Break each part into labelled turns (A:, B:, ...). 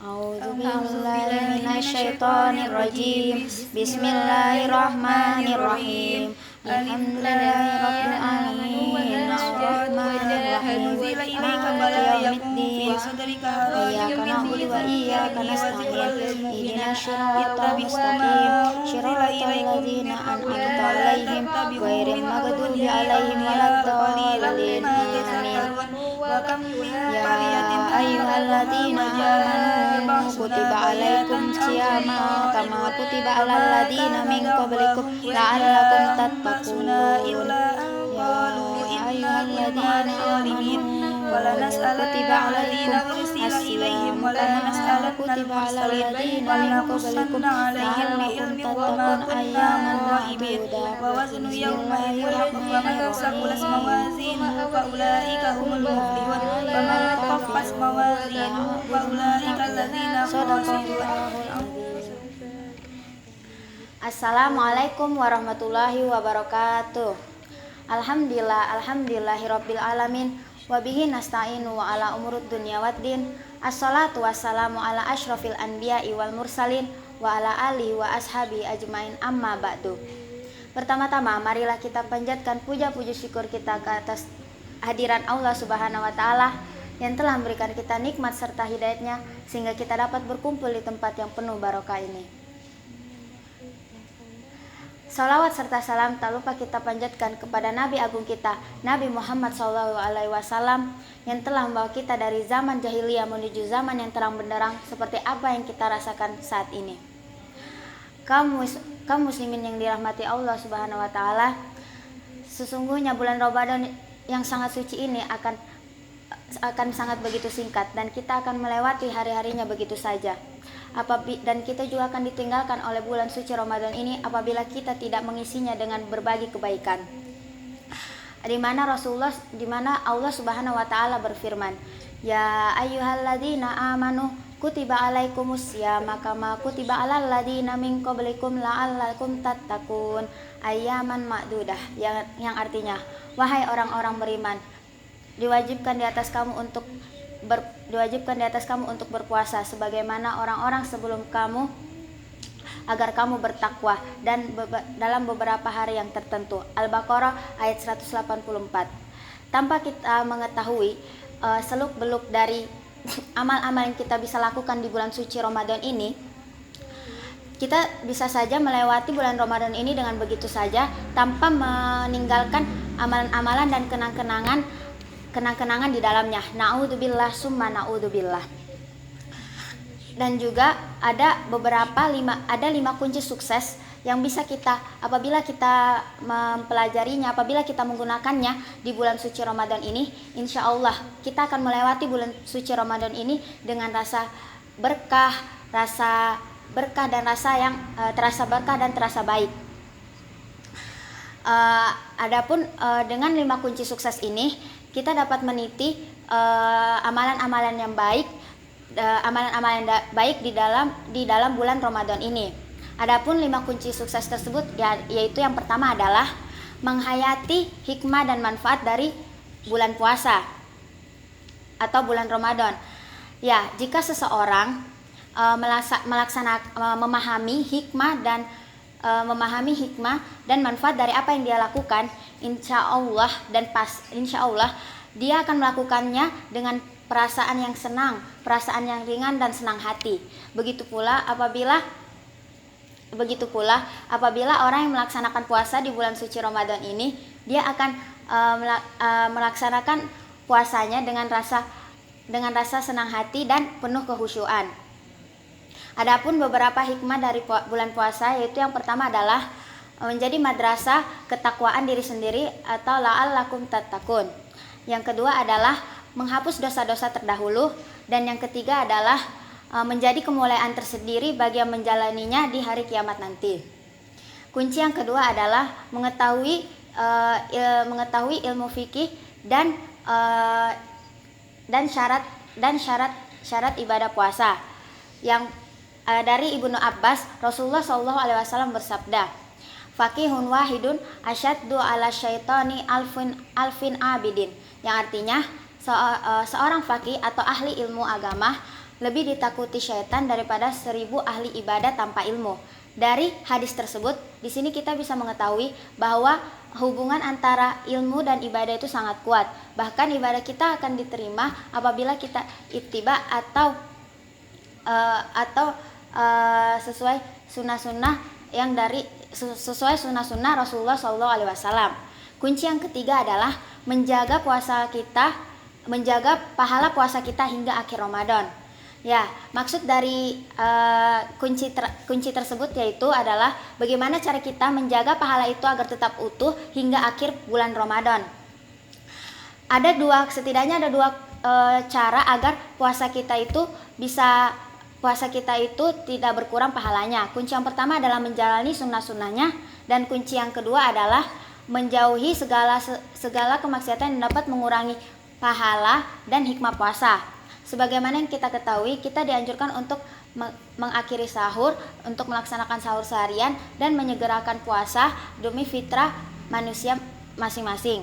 A: A'udzubillahi minasyaitonirrajim. Bismillahirrahmanirrahim. Alhamdulillahirabbil alamin. Arrahmanirrahim. Maliki yaumiddin. Iyyaka na'budu wa iyyaka nasta'in. Ihdinas siratal mustaqim. Siratal ladzina an'amta 'alaihim ghairil maghdubi 'alaihim waladdallin. Ya ayyuhalladzina amanu kutiba 'alaikum siyama kama kutiba 'alal ladzina min qablikum la'allakum tattaqun. Ya ayyuhalladzina amanu kutiba 'alaikum as-siyam kama kutiba 'alal ladzina min qablikum la'allakum tattaqun ayyaman ma'dudah. Bismillahirrahmanirrahim. Assalamualaikum warahmatullahi wabarakatuh. Alhamdulillahirabbil alamin wa bihi nasta'inu wa ala umurud dunya waddin. Assalatu wassalamu ala asyrafil anbiya'i wal mursalin wa ala alihi wa ashabi ajmain, amma ba'du. Pertama-tama marilah kita panjatkan puja-puji syukur kita ke atas hadiran Allah Subhanahu wa taala yang telah memberikan kita nikmat serta hidayatnya sehingga kita dapat berkumpul di tempat yang penuh barokah ini. Salawat serta salam tak lupa kita panjatkan kepada Nabi agung kita, Nabi Muhammad SAW, yang telah membawa kita dari zaman jahiliyah menuju zaman yang terang benderang seperti apa yang kita rasakan saat ini. Kaum muslimin yang dirahmati Allah Subhanahu wa taala, sesungguhnya bulan Ramadan yang sangat suci ini akan sangat begitu singkat dan kita akan melewati hari-harinya begitu saja. Dan kita juga akan ditinggalkan oleh bulan suci Ramadan ini apabila kita tidak mengisinya dengan berbagi kebaikan. Di mana Allah Subhanahu wa taala berfirman, "Ya ayyuhalladzina amanu kutiba alaikumus syiyama kama kutiba alal ladzina min qablikum la'allakum tattaqun ayyaman ma'dudah." Yang artinya, wahai orang-orang beriman, diwajibkan di atas kamu untuk berpuasa sebagaimana orang-orang sebelum kamu agar kamu bertakwa dan dalam beberapa hari yang tertentu. Al-Baqarah ayat 184. Tanpa kita mengetahui seluk-beluk dari amal-amal yang kita bisa lakukan di bulan suci Ramadan ini, kita bisa saja melewati bulan Ramadan ini dengan begitu saja tanpa meninggalkan amalan-amalan dan kenang-kenangan di dalamnya. Na'udzubillah summa na'udzubillah. Dan juga ada 5 kunci sukses yang bisa kita apabila kita mempelajarinya, apabila kita menggunakannya di bulan suci Ramadan ini, insya Allah kita akan melewati bulan suci Ramadan ini dengan rasa berkah dan terasa berkah dan terasa baik. Adapun dengan 5 kunci sukses ini kita dapat meniti amalan-amalan yang baik, di dalam bulan Ramadan ini. Adapun 5 kunci sukses tersebut yaitu yang pertama adalah menghayati hikmah dan manfaat dari bulan puasa atau bulan Ramadan. Ya, jika seseorang memahami hikmah dan manfaat dari apa yang dia lakukan, insya Allah dia akan melakukannya dengan perasaan yang senang, perasaan yang ringan dan senang hati. Begitu pula apabila orang yang melaksanakan puasa di bulan suci Ramadan ini, dia akan melaksanakan puasanya dengan rasa senang hati dan penuh kehusyuan. Adapun beberapa hikmah dari bulan puasa, yaitu yang pertama adalah menjadi madrasah ketakwaan diri sendiri atau la'allakum tattaqun. Yang kedua adalah menghapus dosa-dosa terdahulu, dan yang ketiga adalah menjadi kemuliaan tersendiri bagi yang menjalaninya di hari kiamat nanti. Kunci yang kedua adalah mengetahui ilmu fikih dan syarat ibadah puasa. Yang dari Ibnu Abbas, Rasulullah SAW bersabda, "Faqihun wahidun asyaddu ala syaitani alfin abidin." Yang artinya seorang faqih atau ahli ilmu agama lebih ditakuti syaitan daripada 1000 ahli ibadah tanpa ilmu. Dari hadis tersebut, di sini kita bisa mengetahui bahwa hubungan antara ilmu dan ibadah itu sangat kuat. Bahkan ibadah kita akan diterima apabila kita ittiba atau sesuai sunnah-sunnah yang sesuai sunnah-sunnah Rasulullah SAW. Kunci yang ketiga adalah menjaga pahala puasa kita hingga akhir Ramadan. Ya, maksud dari kunci tersebut yaitu adalah bagaimana cara kita menjaga pahala itu agar tetap utuh hingga akhir bulan Ramadan. Setidaknya ada dua cara agar puasa kita itu tidak berkurang pahalanya. Kunci yang pertama adalah menjalani sunnah-sunnahnya, dan kunci yang kedua adalah menjauhi segala kemaksiatan yang dapat mengurangi pahala dan hikmah puasa. Sebagaimana yang kita ketahui, kita dianjurkan untuk mengakhiri sahur, untuk melaksanakan sahur seharian dan menyegerakan puasa demi fitrah manusia masing-masing.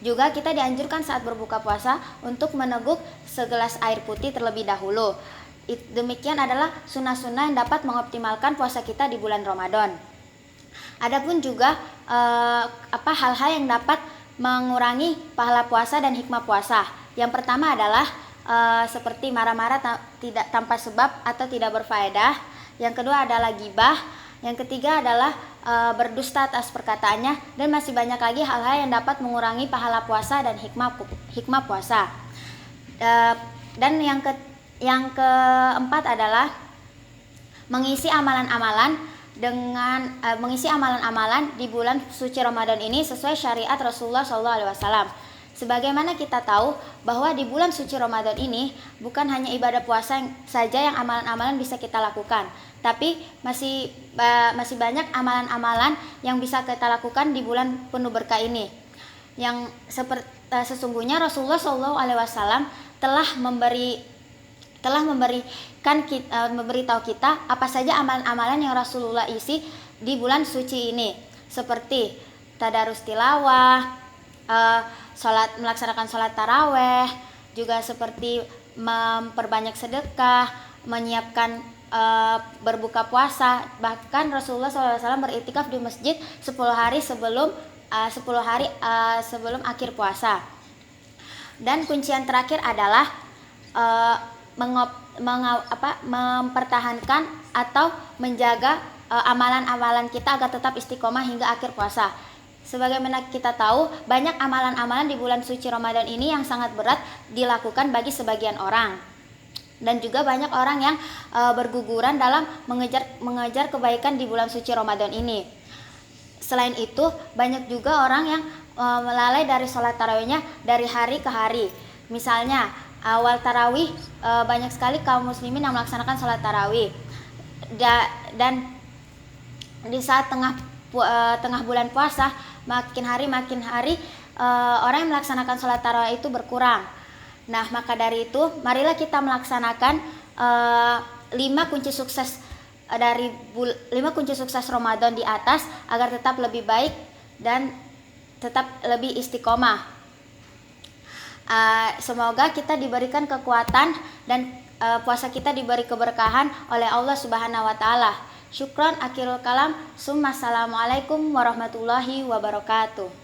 A: Juga kita dianjurkan saat berbuka puasa untuk meneguk segelas air putih terlebih dahulu. Demikian adalah sunnah-sunnah yang dapat mengoptimalkan puasa kita di bulan Ramadan. Adapun juga hal-hal yang dapat mengurangi pahala puasa dan hikmah puasa. Yang pertama adalah seperti marah-marah tidak tanpa sebab atau tidak berfaedah. Yang kedua adalah ghibah. Yang ketiga adalah berdusta atas perkataannya, dan masih banyak lagi hal-hal yang dapat mengurangi pahala puasa dan hikmah puasa. Dan yang keempat adalah mengisi amalan-amalan di bulan suci Ramadan ini sesuai syariat Rasulullah SAW. Sebagaimana kita tahu bahwa di bulan suci Ramadan ini bukan hanya ibadah puasa saja yang amalan-amalan bisa kita lakukan, tapi masih banyak amalan-amalan yang bisa kita lakukan di bulan penuh berkah ini. Yang sesungguhnya Rasulullah SAW telah memberitahu kita apa saja amalan-amalan yang Rasulullah isi di bulan suci ini, seperti tadarus tilawah, melaksanakan sholat taraweh, juga seperti memperbanyak sedekah, menyiapkan berbuka puasa. Bahkan Rasulullah SAW beriktikaf di masjid 10 hari sebelum akhir puasa. Dan kunci yang terakhir adalah mempertahankan atau menjaga amalan-amalan kita agar tetap istiqomah hingga akhir puasa. Sebagaimana kita tahu, banyak amalan-amalan di bulan suci Ramadan ini yang sangat berat dilakukan bagi sebagian orang. Dan juga banyak orang yang berguguran dalam mengejar kebaikan di bulan suci Ramadan ini. Selain itu, banyak juga orang yang melalai dari sholat tarawihnya dari hari ke hari. Misalnya, awal tarawih banyak sekali kaum muslimin yang melaksanakan sholat tarawih. Dan di saat tengah bulan puasa, makin hari orang yang melaksanakan sholat tarawih itu berkurang. Nah, maka dari itu marilah kita melaksanakan 5 kunci sukses Ramadan di atas agar tetap lebih baik dan tetap lebih istiqomah. Semoga kita diberikan kekuatan dan puasa kita diberi keberkahan oleh Allah Subhanahu wa taala. Syukron, akhirul kalam. Assalamualaikum warahmatullahi wabarakatuh.